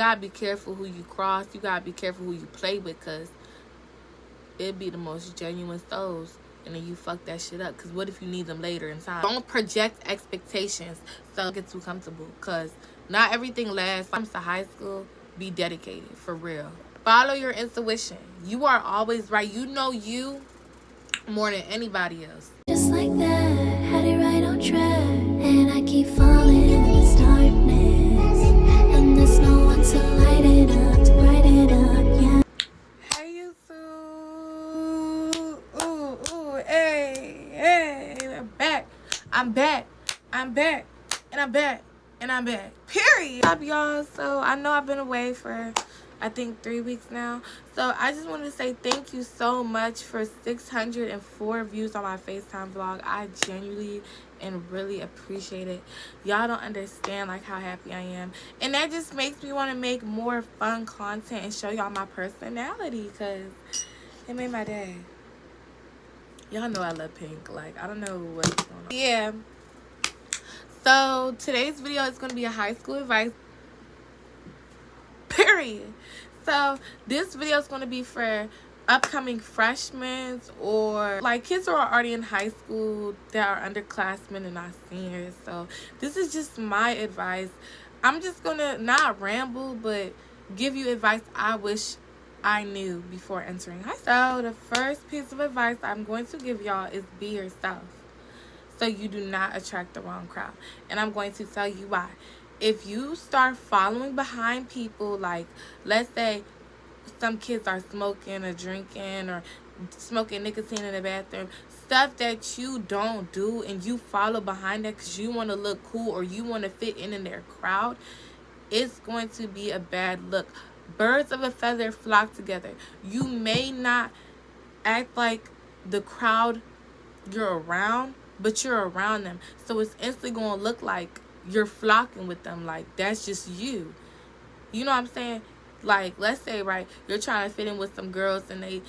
gotta be careful who you cross. You gotta be careful who you play with, because it'd be the most genuine souls, and then you fuck that shit up. Because what if you need them later in time? Don't project expectations so don't get too comfortable, because not everything lasts. When it comes to high school, be dedicated, for real. Follow your intuition. You are always right. You know you more than anybody else. Just like that, had it right on track, and I keep falling in this darkness, and there's no one to light it up, to bright it up, yeah. Hey, YouTube. Ooh, hey, I'm back. I'm back, and I'm back. Period. What's up, y'all? So I know I've been away for, I think, 3 weeks now. So I just wanted to say thank you so much for 604 views on my FaceTime vlog. I genuinely and really appreciate it. Y'all don't understand like how happy I am, and that just makes me want to make more fun content and show y'all my personality, because it made my day. Y'all know I love pink. Like, I don't know what's going on. Yeah. So today's video is going to be a high school advice. Period. So this video is going to be for upcoming freshmen, or like kids who are already in high school that are underclassmen and not seniors. So this is just my advice. I'm just going to not ramble, but give you advice I wish I knew before entering high school. So the first piece of advice I'm going to give y'all is be yourself, so you do not attract the wrong crowd. And I'm going to tell you why. If you start following behind people, like, let's say some kids are smoking or drinking or smoking nicotine in the bathroom, stuff that you don't do, and you follow behind that because you want to look cool or you want to fit in their crowd, it's going to be a bad look. Birds of a feather flock together. You may not act like the crowd you're around, but you're around them, so it's instantly going to look like you're flocking with them. Like, that's just you. You know what I'm saying? Like, let's say, right, you're trying to fit in with some girls, and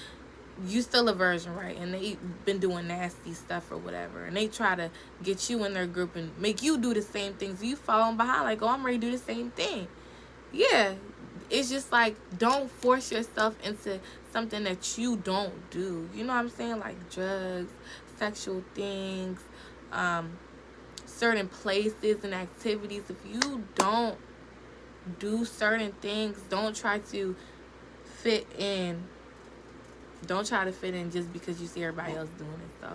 you still a virgin, right, and they been doing nasty stuff or whatever, and they try to get you in their group and make you do the same things. You follow them behind like, oh, I'm ready to do the same thing. Yeah, it's just like, don't force yourself into something that you don't do. You know what I'm saying? Like drugs, sexual things, certain places and activities. If you don't do certain things, don't try to fit in. Don't try to fit in just because you see everybody else doing it. So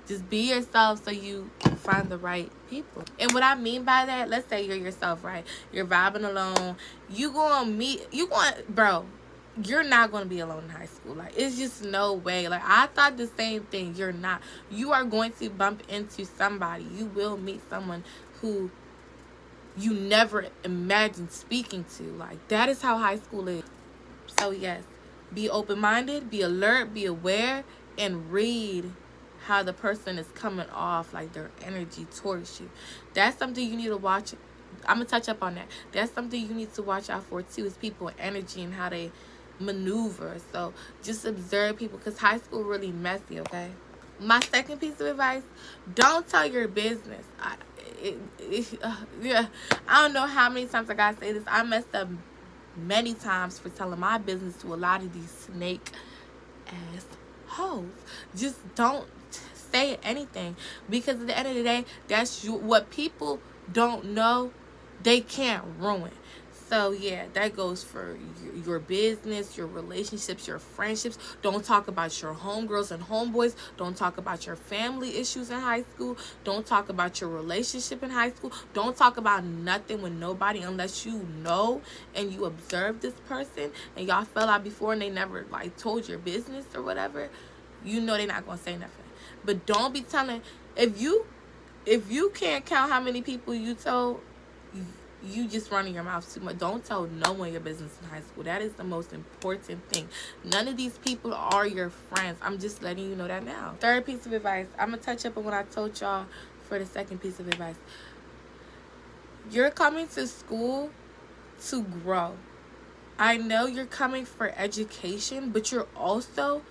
just be yourself so you find the right people. And what I mean by that, let's say you're yourself, right? You're vibing alone. Bro, you're not going to be alone in high school. Like, it's just no way. Like, I thought the same thing. You're not. You are going to bump into somebody. You will meet someone who you never imagined speaking to. Like, that is how high school is. So yes, be open-minded, be alert, be aware, and read how the person is coming off, like their energy towards you. That's something you need to watch. I'm gonna touch up on that. That's something you need to watch out for too, is people energy and how they maneuver. So just observe people, because high school really messy. Okay, my second piece of advice: don't tell your business. Yeah, I don't know how many times I gotta say this. I messed up many times for telling my business to a lot of these snake ass hoes. Just don't say anything, because at the end of the day, that's what people don't know, they can't ruin. So yeah, that goes for your business, your relationships, your friendships. Don't talk about your homegirls and homeboys. Don't talk about your family issues in high school. Don't talk about your relationship in high school. Don't talk about nothing with nobody unless you know and you observe this person and y'all fell out before and they never like told your business or whatever. You know they're not gonna say nothing. But don't be telling, if you can't count how many people you told, you just running your mouth too much. Don't tell no one your business in high school. That is the most important thing. None of these people are your friends. I'm just letting you know that now. Third piece of advice. I'm going to touch up on what I told y'all for the second piece of advice. You're coming to school to grow. I know you're coming for education, but you're also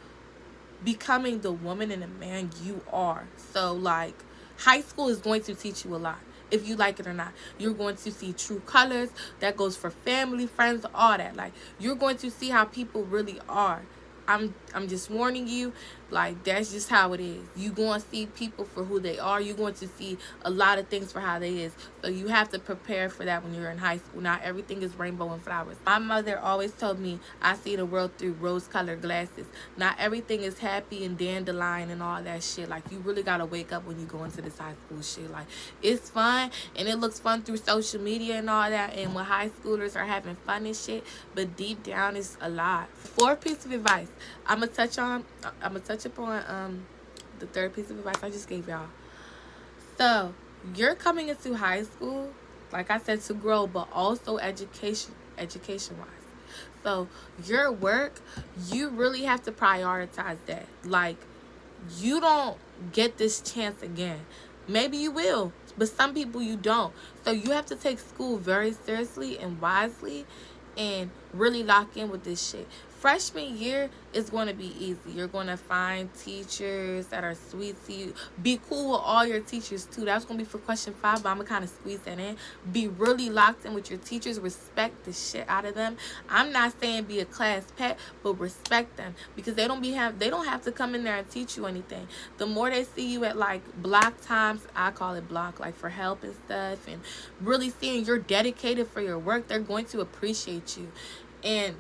becoming the woman and the man you are. So, like, high school is going to teach you a lot. if you like it or not. You're going to see true colors. That goes for family, friends, all that. Like, you're going to see how people really are. I'm just warning you, like, that's just how it is. You going to see people for who they are. You're going to see a lot of things for how they is. So you have to prepare for that when you're in high school. Not everything is rainbow and flowers. My mother always told me I see the world through rose-colored glasses. Not everything is happy and dandelion and all that shit. Like, you really got to wake up when you go into this high school shit. Like, it's fun, and it looks fun through social media and all that, and when high schoolers are having fun and shit, but deep down it's a lot. Fourth piece of advice I'm gonna touch upon the third piece of advice I just gave y'all. So you're coming into high school, like I said, to grow, but also education wise. So your work, you really have to prioritize that. Like, you don't get this chance again. Maybe you will, but some people you don't. So you have to take school very seriously and wisely and really lock in with this shit. Freshman year is going to be easy. You're going to find teachers that are sweet to you. Be cool with all your teachers too. That's going to be for question 5, but I'm going to kind of squeeze that in. Be really locked in with your teachers. Respect the shit out of them. I'm not saying be a class pet, but respect them, because they don't have to come in there and teach you anything. The more they see you at like block times, I call it block, like for help and stuff, and really seeing you're dedicated for your work, they're going to appreciate you. And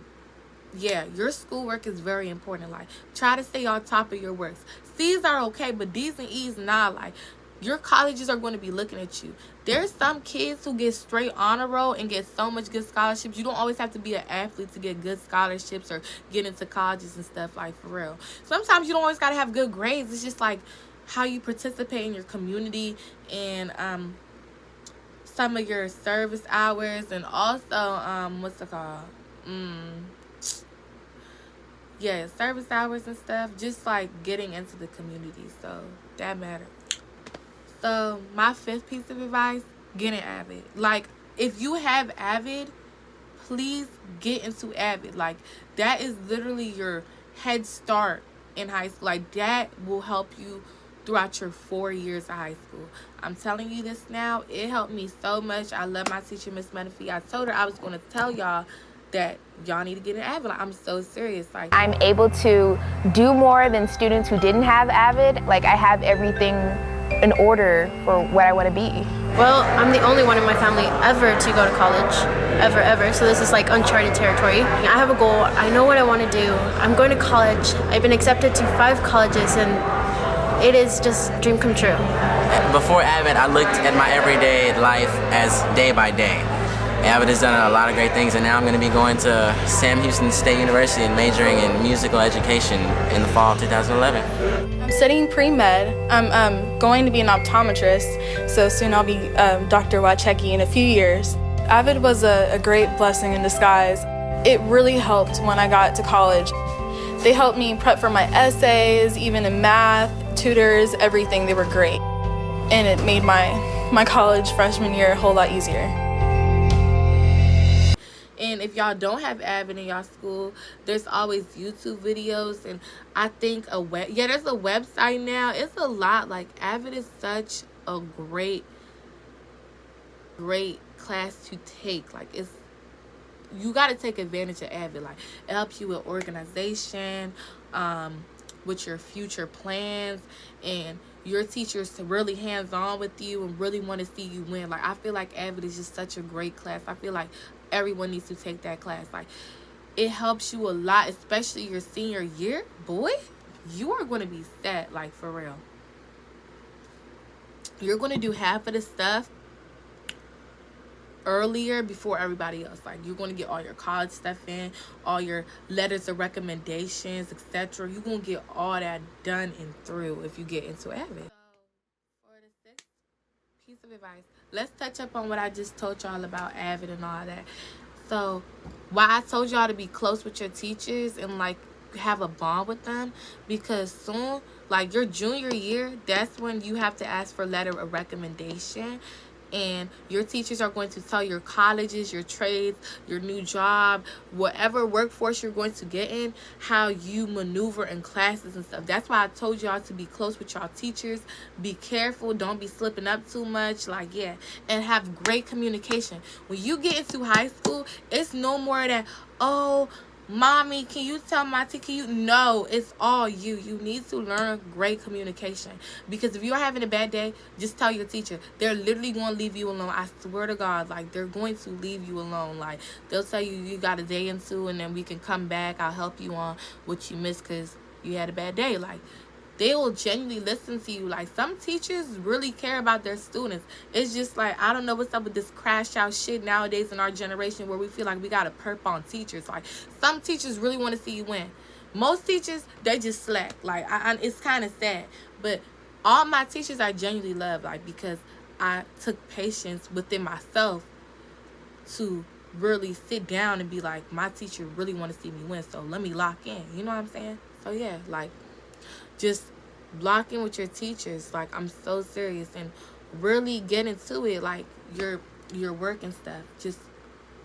yeah, your schoolwork is very important. Like, try to stay on top of your works. C's are okay, but D's and E's not. Like, your colleges are going to be looking at you. There's some kids who get straight honor roll and get so much good scholarships. You don't always have to be an athlete to get good scholarships or get into colleges and stuff, like, for real. Sometimes you don't always got to have good grades. It's just like how you participate in your community and some of your service hours, and also what's it called? Yeah, service hours and stuff, just like getting into the community. So that matters. So my 5th piece of advice, get in Avid. Like, if you have Avid, please get into Avid. Like, that is literally your head start in high school. Like, that will help you throughout your 4 years of high school. I'm telling you this now. It helped me so much. I love my teacher, Miss Menifee. I told her I was going to tell y'all that y'all need to get an Avid. Like, I'm so serious. Like, I'm able to do more than students who didn't have Avid. Like, I have everything in order for what I want to be. Well, I'm the only one in my family ever to go to college, ever. So this is like uncharted territory. I have a goal. I know what I want to do. I'm going to college. I've been accepted to 5 colleges, and it is just a dream come true. Before Avid, I looked at my everyday life as day by day. Avid has done a lot of great things, and now I'm going to be going to Sam Houston State University and majoring in musical education in the fall of 2011. I'm studying pre-med. I'm going to be an optometrist, so soon I'll be Dr. Wachecki in a few years. Avid was a great blessing in disguise. It really helped when I got to college. They helped me prep for my essays, even in math, tutors, everything. They were great. And it made my college freshman year a whole lot easier. and if y'all don't have Avid in y'all school, there's always YouTube videos, and I think there's a website now. It's a lot. Like, Avid is such a great class to take. Like, you got to take advantage of Avid. Like, it helps you with organization, with your future plans, and your teachers really hands-on with you and really want to see you win. Like, I feel like Avid is just such a great class. I feel like everyone needs to take that class. Like, it helps you a lot, especially your senior year. Boy, you are going to be set, like, for real. You're going to do half of the stuff earlier before everybody else. Like, you're going to get all your college stuff in, all your letters of recommendations, etc. You're going to get all that done and through if you get into Avid. So, for the sixth piece of advice, let's touch up on what I just told y'all about Avid and all that. So, why I told y'all to be close with your teachers and, like, have a bond with them, because soon, like, your junior year, that's when you have to ask for letter of recommendation. And your teachers are going to tell your colleges, your trades, your new job, whatever workforce you're going to get in, how you maneuver in classes and stuff. That's why I told y'all to be close with y'all teachers. Be careful. Don't be slipping up too much. Like, yeah. And have great communication. When you get into high school, it's no more that, oh, mommy, can you tell my teacher? No, it's all you. You need to learn great communication. Because if you're having a bad day, just tell your teacher. They're literally going to leave you alone. I swear to God, like, they're going to leave you alone. Like, they'll tell you you got a day and two, and then we can come back. I'll help you on what you missed because you had a bad day. Like, they will genuinely listen to you. Like, some teachers really care about their students. It's just like, I don't know what's up with this crash out shit nowadays in our generation where we feel like we got to perp on teachers. Like, some teachers really want to see you win. Most teachers, they just slack. Like, it's kind of sad. But all my teachers I genuinely love, like, because I took patience within myself to really sit down and be like, my teacher really want to see me win, so let me lock in. You know what I'm saying? So, yeah, like, just lock in with your teachers. Like, I'm so serious, and really get into it, like your work and stuff. Just,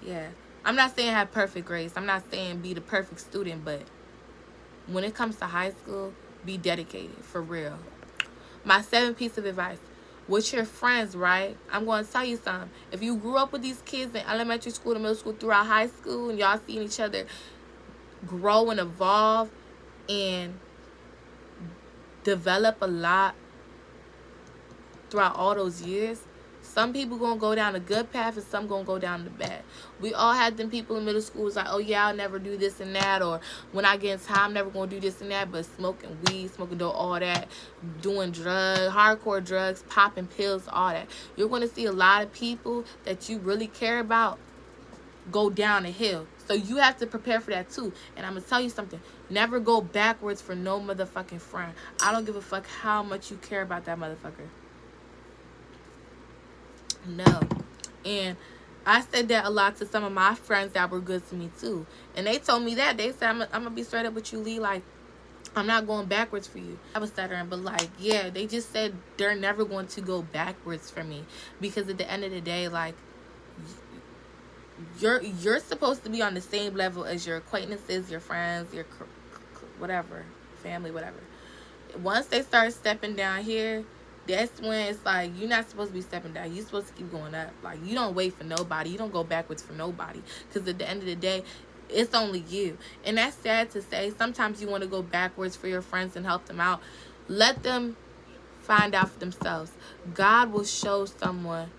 yeah, I'm not saying have perfect grades, I'm not saying be the perfect student, but when it comes to high school, be dedicated for real. My 7th piece of advice: with your friends, right? I'm going to tell you something. If you grew up with these kids in elementary school to middle school throughout high school, and y'all seeing each other grow and evolve and develop a lot throughout all those years, some people gonna go down a good path and some gonna go down the bad. We all had them people in middle school who's like, oh yeah, I'll never do this and that, or when I get into high, I'm never gonna do this and that, but smoking weed, smoking dope, all that, doing drugs, hardcore drugs, popping pills, all that. You're gonna see a lot of people that you really care about go down a hill. So you have to prepare for that too. And I'm gonna tell you something: never go backwards for no motherfucking friend. I don't give a fuck how much you care about that motherfucker. No. And I said that a lot to some of my friends that were good to me too, and they told me that. They said, I'm gonna be straight up with you, Lee, like, I'm not going backwards for you. I was stuttering, but like, yeah, they just said they're never going to go backwards for me, because at the end of the day, like, you're supposed to be on the same level as your acquaintances, your friends, your whatever, family, whatever. Once they start stepping down here, that's when it's like, you're not supposed to be stepping down. You're supposed to keep going up. Like, you don't wait for nobody. You don't go backwards for nobody, because at the end of the day, it's only you. And that's sad to say. Sometimes you want to go backwards for your friends and help them out. Let them find out for themselves. God will show someone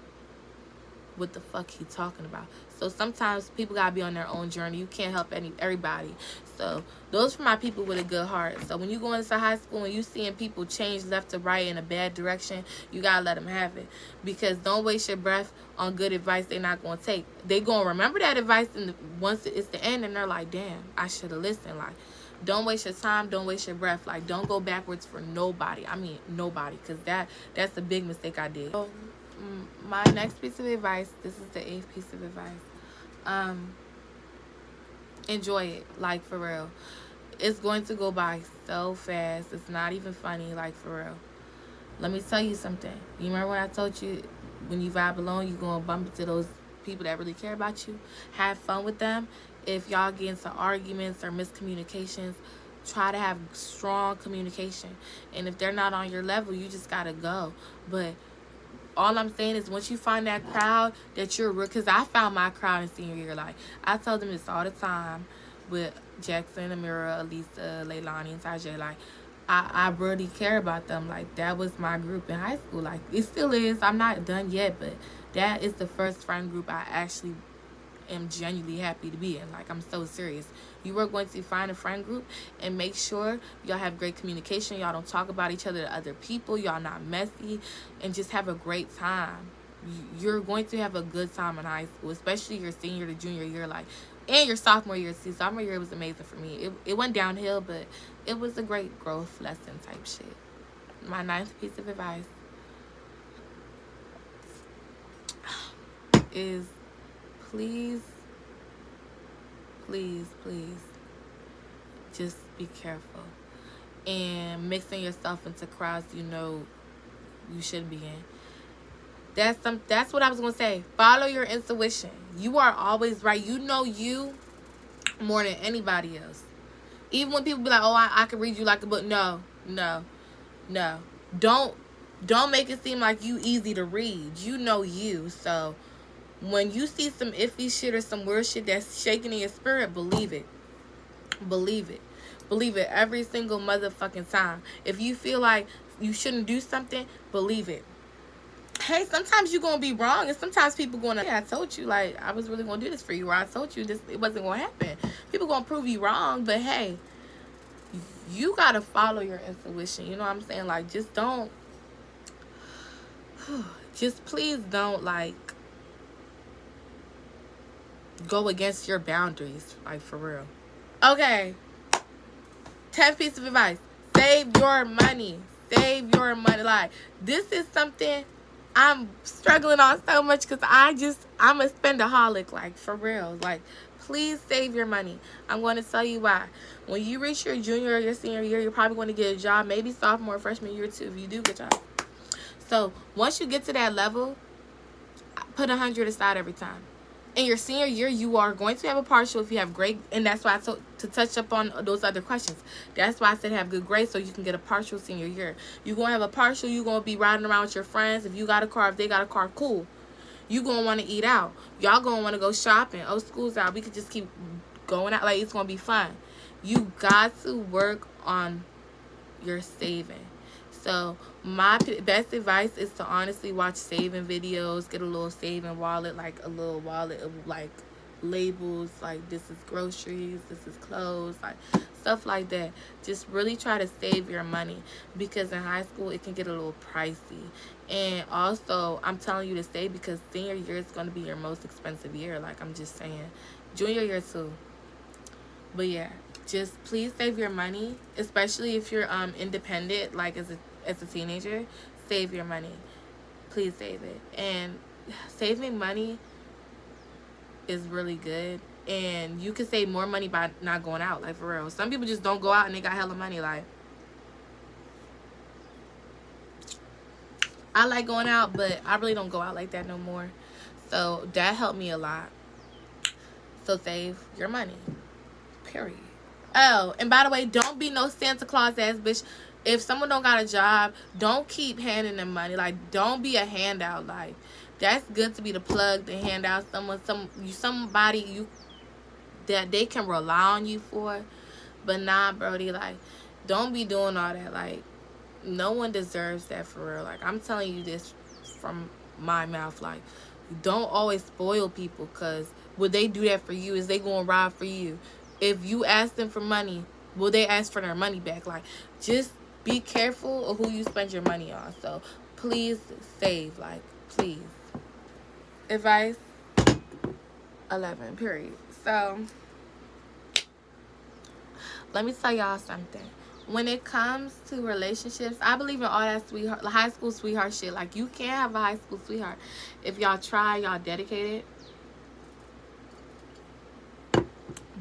what the fuck he talking about. So sometimes people gotta be on their own journey. You can't help everybody. So those for my people with a good heart. So when you go into high school and you seeing people change left to right in a bad direction, you gotta let them have it. Because don't waste your breath on good advice they're not gonna take. They gonna remember that advice, and once it's the end, and they're like, damn, I should have listened. Like, don't waste your time, don't waste your breath. Like, don't go backwards for nobody. I mean, nobody, because that's a big mistake I did. So, my next piece of advice, this is the 8th piece of advice. Enjoy it, like, for real. It's going to go by so fast. It's not even funny, like, for real. Let me tell you something. You remember when I told you, when you vibe alone, you're going to bump into those people that really care about you? Have fun with them. If y'all get into arguments or miscommunications, try to have strong communication. And if they're not on your level, you just got to go. But all I'm saying is, once you find that crowd that you're real, because I found my crowd in senior year. Like, I tell them this all the time with Jackson, Amira, Elisa, Leilani, and Tajay. Like, I really care about them. Like, that was my group in high school. Like, it still is. I'm not done yet, but that is the first friend group I actually am genuinely happy to be in. Like, I'm so serious. You are going to find a friend group and make sure y'all have great communication. Y'all don't talk about each other to other people. Y'all not messy, and just have a great time. You're going to have a good time in high school, especially your senior to junior year, like, and your sophomore year. See, sophomore year was amazing for me. It went downhill, but it was a great growth lesson type shit. My 9th piece of advice is, please, just be careful. And mixing yourself into crowds you know you shouldn't be in. That's what I was gonna say. Follow your intuition. You are always right. You know you more than anybody else. Even when people be like, "Oh, I can read you like a book." No, no, no. Don't make it seem like you easy to read. You know you. So when you see some iffy shit or some weird shit that's shaking in your spirit, believe it. Believe it. Believe it every single motherfucking time. If you feel like you shouldn't do something, believe it. Hey, sometimes you're gonna be wrong, and sometimes people gonna, yeah, I told you, like, I was really gonna do this for you, or I told you this, it wasn't gonna happen. People gonna prove you wrong, but hey, you gotta follow your intuition. You know what I'm saying? Like, just don't, just please don't, like, go against your boundaries, like, for real. Okay, 10th piece of advice: save your money. Save your money. Like, this is something I'm struggling on so much because I'm a spendaholic, like, for real. Like, please save your money. I'm going to tell you why. When you reach your junior or your senior year, you're probably going to get a job, maybe sophomore or freshman year too, if you do get a job. So once you get to that level, put 100 aside every time. In your senior year, you are going to have a partial if you have great, and that's why I told to touch up on those other questions. That's why I said have good grades so you can get a partial senior year. You're going to have a partial, you're going to be riding around with your friends. If you got a car, if they got a car, cool. You're going to want to eat out. Y'all going to want to go shopping. Oh, school's out. We could just keep going out. Like, it's going to be fun. You got to work on your saving. So my best advice is to honestly watch saving videos, get a little saving wallet, like a little wallet of like labels, like this is groceries, this is clothes, like stuff like that. Just really try to save your money, because in high school it can get a little pricey. And also, I'm telling you to save because senior year is going to be your most expensive year. Like, I'm just saying, junior year too. But yeah, just please save your money, especially if you're independent, like as a teenager. Save your money. Please save it. And saving money is really good, and you can save more money by not going out, like, for real. Some people just don't go out and they got hella money. Like, I like going out, but I really don't go out like that no more. So that helped me a lot. So save your money, period. Oh, and by the way, don't be no Santa Claus ass bitch. If someone don't got a job, don't keep handing them money. Like, don't be a handout. Like, that's good to be the plug to hand out somebody that they can rely on you for. But nah, Brody, like, don't be doing all that. Like, no one deserves that, for real. Like, I'm telling you this from my mouth. Like, don't always spoil people, because would they do that for you? Is they going to rob for you? If you ask them for money, will they ask for their money back? Like, just be careful of who you spend your money on. So please save, like, please. Advice 11, period. So let me tell y'all something. When it comes to relationships, I believe in all that high school sweetheart shit. Like, you can't have a high school sweetheart if y'all try, y'all dedicated.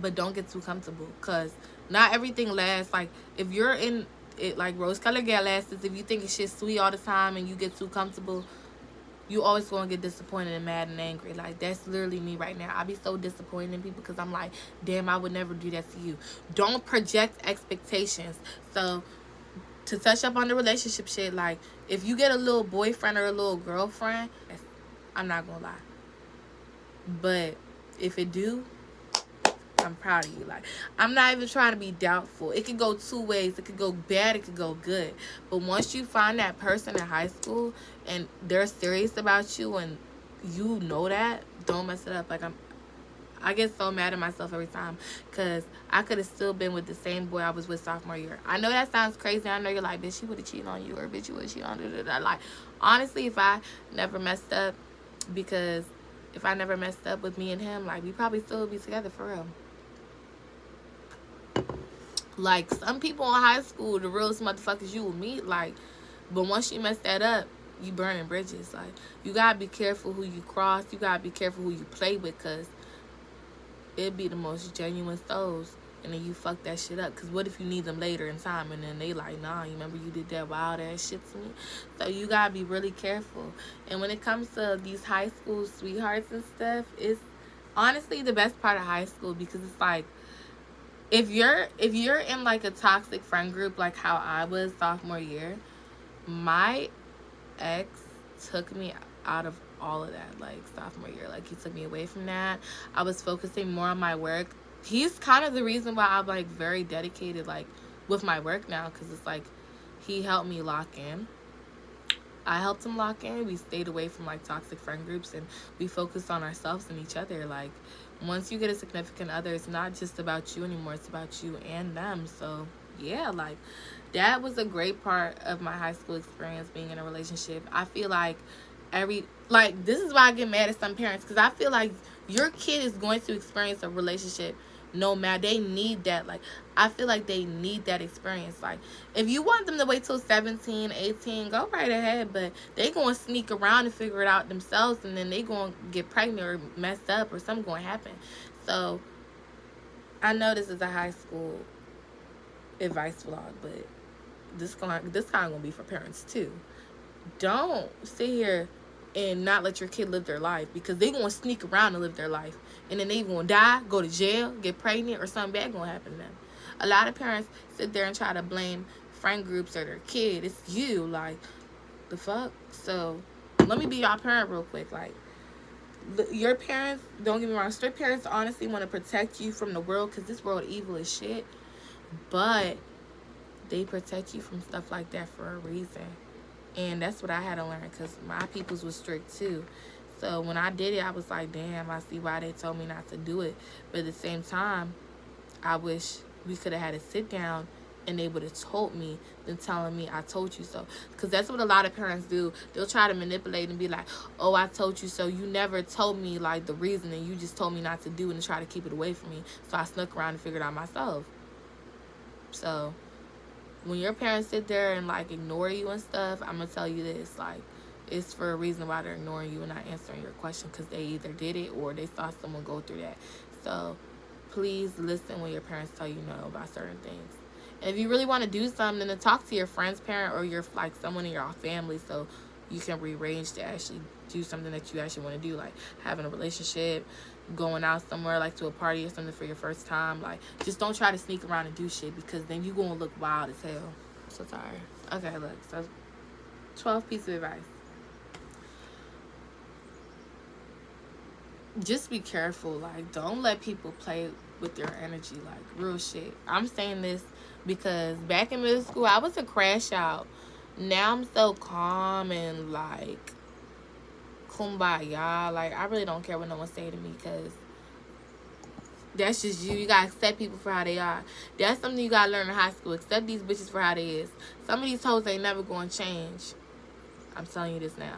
But don't get too comfortable, because not everything lasts. Like, if you're in it, like rose-colored glasses, if you think it's shit sweet all the time and you get too comfortable, you always gonna get disappointed and mad and angry. Like, that's literally me right now. I be so disappointed in people because I'm like, damn, I would never do that to you. Don't project expectations. So to touch up on the relationship shit, like, if you get a little boyfriend or a little girlfriend, I'm not gonna lie, but if it do, I'm proud of you. Like, I'm not even trying to be doubtful. It could go two ways. It could go bad, it could go good. But once you find that person in high school and they're serious about you and you know that, don't mess it up. Like, I get so mad at myself every time, because I could have still been with the same boy I was with sophomore year. I know that sounds crazy. I know you're like, bitch, she would have cheated on you, or bitch, you would have cheated on you. Like, honestly, if I never messed up, because if I never messed up with me and him, like, we probably still would be together, for real. Like, some people in high school, the realest motherfuckers you will meet, like, but once you mess that up, you burning bridges. Like, you gotta be careful who you cross. You gotta be careful who you play with, because it'd be the most genuine souls. and then you fuck that shit up. Because what if you need them later in time and then they like, nah, you remember you did that wild ass shit to me? So you gotta be really careful. And when it comes to these high school sweethearts and stuff, it's honestly the best part of high school, because it's like, if you're in like a toxic friend group like how I was sophomore year, my ex took me out of all of that, like sophomore year. Like, he took me away from that. I was focusing more on my work. He's kind of the reason why I'm like very dedicated like with my work now, because it's like he helped me lock in. I helped him lock in. We stayed away from like toxic friend groups, and we focused on ourselves and each other. Like, once you get a significant other, it's not just about you anymore, it's about you and them. So yeah, like, that was a great part of my high school experience, being in a relationship. I feel like this is why I get mad at some parents, because I feel like your kid is going to experience a relationship no matter. They need that. Like, I feel like they need that experience. Like, if you want them to wait till 17, 18, go right ahead, but they gonna sneak around and figure it out themselves, and then they gonna get pregnant or messed up or something gonna happen. So I know this is a high school advice vlog, but this kind of gonna be for parents too. Don't sit here and not let your kid live their life, because they gonna sneak around and live their life, and then they gonna die, go to jail, get pregnant, or something bad gonna happen to them. A lot of parents sit there and try to blame friend groups or their kid. It's you. Like, the fuck? So let me be your parent real quick. Like, your parents, don't get me wrong, strict parents honestly want to protect you from the world, because this world evil as shit, but they protect you from stuff like that for a reason. And that's what I had to learn, because my peoples was strict too. So when I did it, I was like, damn, I see why they told me not to do it. But at the same time, I wish we could have had a sit down and they would have told me than telling me I told you so. Because that's what a lot of parents do. They'll try to manipulate and be like, oh, I told you so. You never told me like the reason, and you just told me not to do it and try to keep it away from me. So I snuck around and figured it out myself. So when your parents sit there and like ignore you and stuff, I'm gonna tell you this, like, it's for a reason why they're ignoring you and not answering your question, because they either did it or they saw someone go through that. So please listen when your parents tell you no about certain things. And if you really want to do something, then talk to your friend's parent or your like someone in your family, so you can rearrange to actually do something that you actually want to do, like having a relationship, going out somewhere like to a party or something for your first time. Like, just don't try to sneak around and do shit, because then you gonna look wild as hell. I'm so tired. Okay, look, so 12 pieces of advice. Just be careful. Like, don't let people play with your energy, like real shit. I'm saying this because back in middle school, I was a crash out. Now I'm so calm and like kumbaya. Like, I really don't care what no one say to me, because that's just you. You gotta accept people for how they are. That's something you gotta learn in high school. Accept these bitches for how they is. Some of these hoes ain't never gonna change. I'm telling you this now.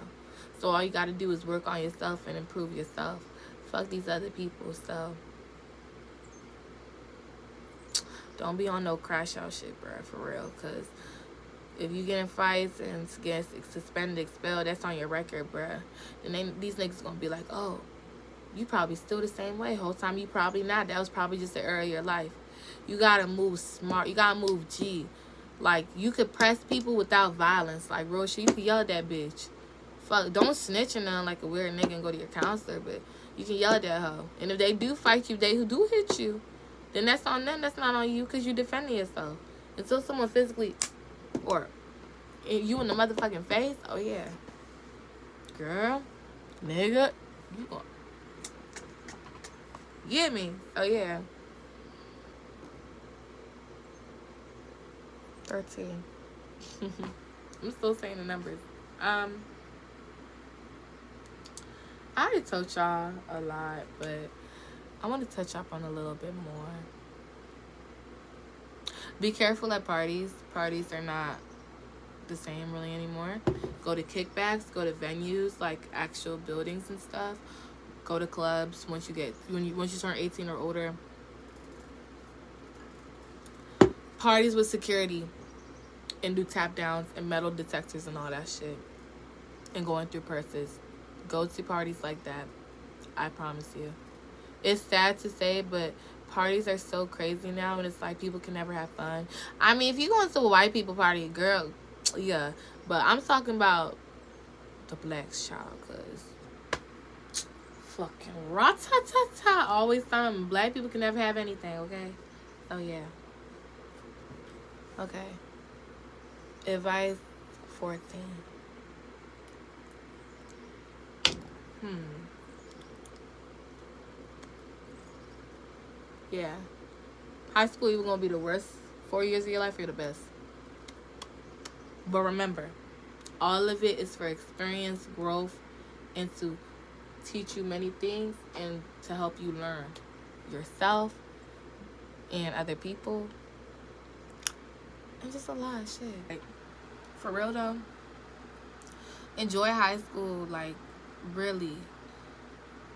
So all you gotta do is work on yourself and improve yourself. Fuck these other people. So don't be on no crash out shit, bro, for real. Because if you get in fights and get suspended, expelled, that's on your record, bruh. And these niggas gonna be like, oh, you probably still the same way. Whole time you probably not. That was probably just the era of your life. You gotta move smart. You gotta move G. Like, you could press people without violence. Like, real shit, you can yell at that bitch. Fuck, don't snitch or nothing like a weird nigga and go to your counselor, but you can yell at that hoe. And if they do fight you, they who do hit you, then that's on them. That's not on you, because you defending yourself. Until someone physically, or you in the motherfucking face, oh yeah, girl, nigga, you gonna get me. Oh yeah. 13. I'm still saying the numbers. I already told y'all a lot, but I want to touch up on a little bit more. Be careful at parties. Parties are not the same really anymore. Go to kickbacks, go to venues like actual buildings and stuff. Go to clubs once you turn 18 or older. Parties with security and do tap downs and metal detectors and all that shit. And going through purses. Go to parties like that. I promise you. It's sad to say, but parties are so crazy now, and it's like people can never have fun. I mean, if you go into a white people party, girl, yeah, but I'm talking about the blacks, child, cause fucking rat-ta-ta-ta, always something. Black people can never have anything, okay? Oh yeah. Okay. Advice 14. Yeah. High school either gonna be the worst 4 years of your life or the best. But remember, all of it is for experience, growth, and to teach you many things and to help you learn yourself and other people. And just a lot of shit. Like, for real though, enjoy high school. Like, really.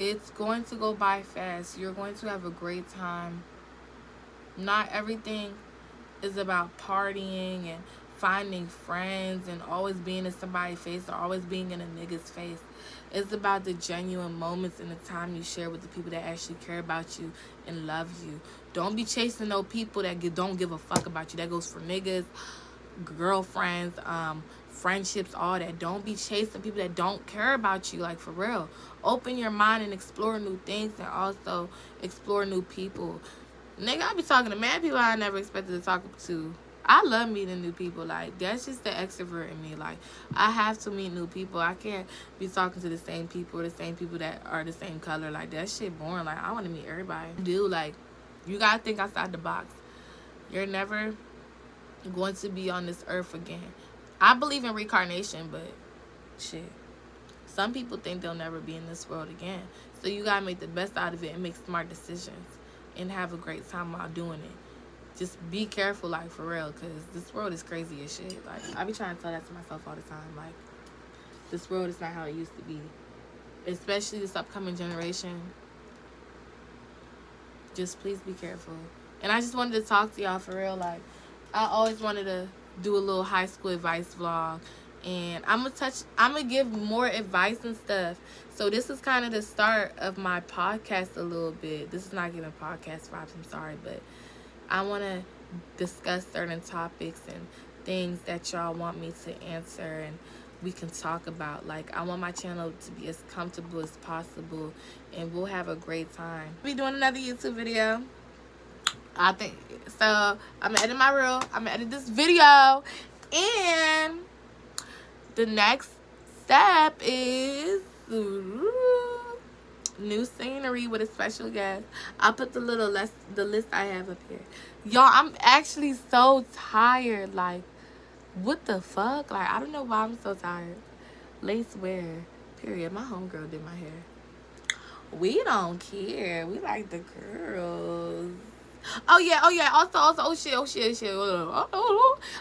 It's going to go by fast. You're going to have a great time. Not everything is about partying and finding friends and always being in somebody's face or always being in a nigga's face. It's about the genuine moments and the time you share with the people that actually care about you and love you. Don't be chasing no people that don't give a fuck about you. That goes for niggas, girlfriends, friendships, all that. Don't be chasing people that don't care about you. Like, for real. Open your mind and explore new things, and also explore new people. Nigga, I be talking to mad people I never expected to talk to. I love meeting new people. Like, that's just the extrovert in me. Like, I have to meet new people. I can't be talking to the same people or the same people that are the same color. Like, that shit boring. Like, I want to meet everybody. Dude, like, you gotta think outside the box. You're never going to be on this earth again. I believe in reincarnation, but shit, some people think they'll never be in this world again. So you gotta make the best out of it and make smart decisions and have a great time while doing it. Just be careful, like, for real, because this world is crazy as shit. Like, I be trying to tell that to myself all the time. Like, this world is not how it used to be, especially this upcoming generation. Just please be careful. And I just wanted to talk to y'all for real. Like, I always wanted to do a little high school advice vlog, and I'm gonna give more advice and stuff. So this is kind of the start of my podcast a little bit. This is not giving podcast vibes, I'm sorry, but I want to discuss certain topics and things that y'all want me to answer and we can talk about. Like, I want my channel to be as comfortable as possible, and we'll have a great time. I'll be doing another YouTube video, I think. So I'm gonna edit my reel. I'm gonna edit this video, and the next step is new scenery with a special guest. I'll put the list I have up here. Y'all, I'm actually so tired. Like, what the fuck? Like, I don't know why I'm so tired. Lace wear, period. My homegirl did my hair. We don't care. We like the girls. Oh yeah. Also, oh shit.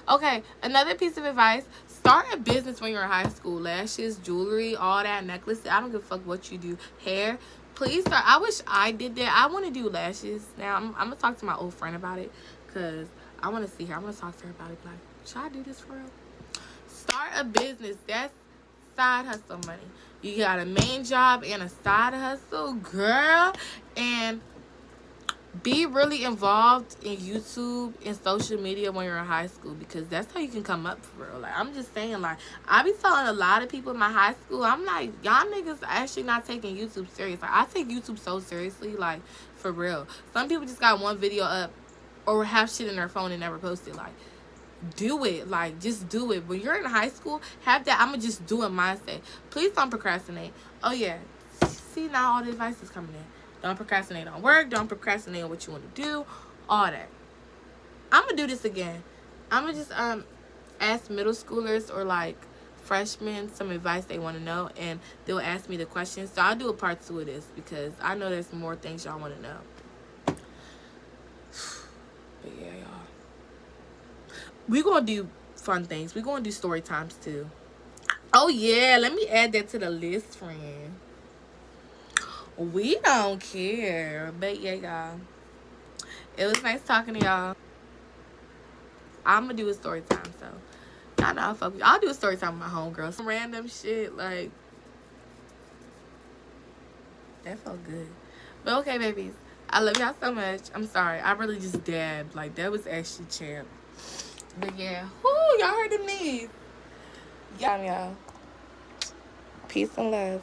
Okay, another piece of advice: start a business when you're in high school. Lashes, jewelry, all that, necklaces. I don't give a fuck what you do. Hair, please start. I wish I did that. I want to do lashes now. I'm gonna talk to my old friend about it, cause I want to see her. I'm gonna talk to her about it. Like, should I do this for real? Start a business. That's side hustle money. You got a main job and a side hustle, girl, and be really involved in YouTube and social media when you're in high school, because that's how you can come up for real. Like, I'm just saying, like, I be telling a lot of people in my high school, I'm like, y'all niggas actually not taking YouTube serious. Like, I take YouTube so seriously, like, for real. Some people just got one video up or have shit in their phone and never post it. Like, do it. Like, just do it. When you're in high school, have that I'ma just do it mindset. Please don't procrastinate. Oh yeah, see, now all the advice is coming in. Don't procrastinate on work. Don't procrastinate on what you want to do. All that. I'm going to do this again. I'm going to just ask middle schoolers or, like, freshmen some advice they want to know. And they'll ask me the questions. So I'll do a part 2 of this, because I know there's more things y'all want to know. But yeah, y'all. We're going to do fun things. We're going to do story times, too. Oh, yeah. Let me add that to the list, friend. We don't care. But yeah, y'all, it was nice talking to y'all. I'm gonna do a story time, so y'all know I'll do a story time with my homegirl. Some random shit, like, that felt good. But okay, babies, I love y'all so much. I'm sorry. I really just dabbed. Like, that was actually champ. But yeah. Whoo, y'all heard them knees. Y'all. Peace and love.